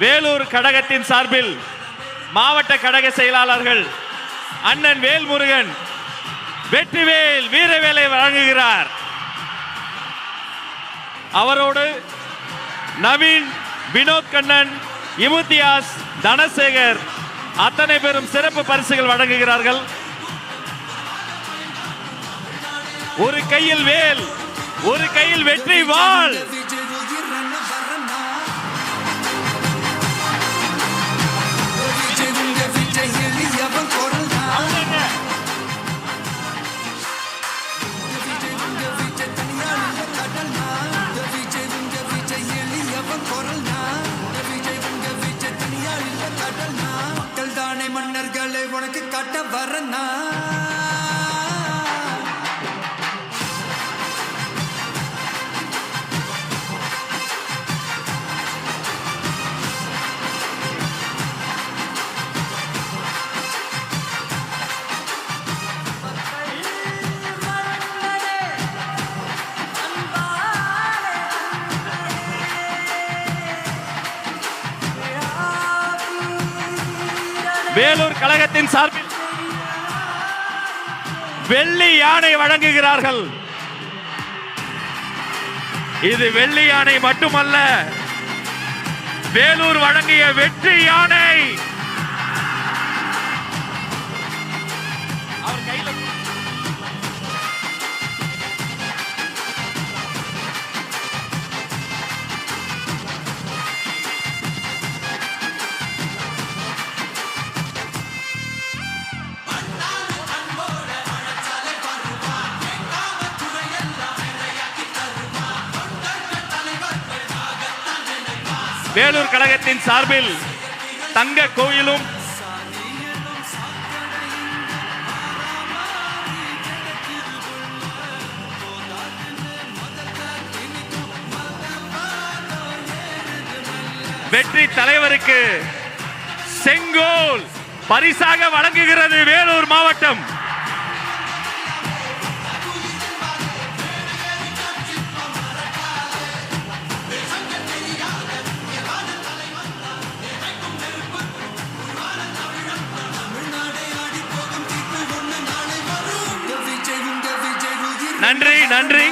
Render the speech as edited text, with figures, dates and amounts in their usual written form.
வேலூர் கடகத்தின் சார்பில் மாவட்ட கடக செயலாளர்கள் அண்ணன் வேல்முருகன் வெற்றிவேல் வீரவேலை வழங்குகிறார். அவரோடு நவீன், வினோத் கண்ணன், இமுத்தியாஸ், தனசேகர் அத்தனை பேரும் சிறப்பு பரிசுகள் வழங்குகிறார்கள். ஒரு கையில் வேல், ஒரு கையில் வெற்றி வாள். மன்னர்களை உனக்கு காட்ட வரனா வேலூர் கழகத்தின் சார்பில் வெள்ளி யானை வழங்குகிறார்கள். இது வெள்ளி யானை மட்டுமல்ல, வேலூர் வழங்கிய வெற்றி யானை. அவர் கையில் வேலூர் கழகத்தின் சார்பில் தங்க கோயிலும் வெற்றி தலைவருக்கு செங்கோல் பரிசாக வழங்குகிறது வேலூர் மாவட்டம். நன்றி நன்றி.